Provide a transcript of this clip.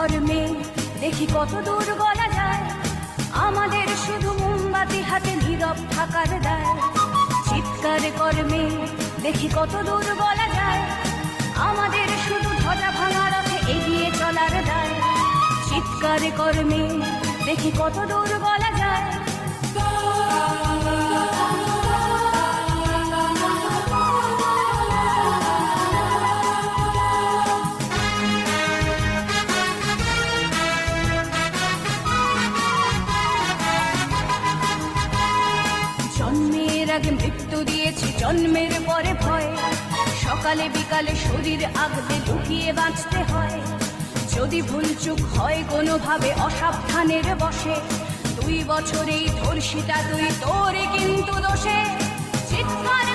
কর্মে দেখি কত দূর গলা যায়, আমাদের শুধু মোমবাতি হাতে নীরব থাকার দায়। চিৎকার কর্মে দেখি কত দূর গলা যায়, আমাদের শুধু ধ্বজা ভাঙা রথে এগিয়ে চলার দায়। চিৎকার কর্মে দেখি কত দূর গলা যায়। জন্মের আগে মৃত্যু দিয়েছি, জন্মের পরে ভয়। সকালে বিকালে শরীর আগলে লুকিয়ে বাঁচতে হয়। যদি ভুলচুক হয় কোনোভাবে অসাবধানের বশে, 2 বছরেই ধর্ষিতা তুই, তোরে কিন্তু দোষে। চিৎকার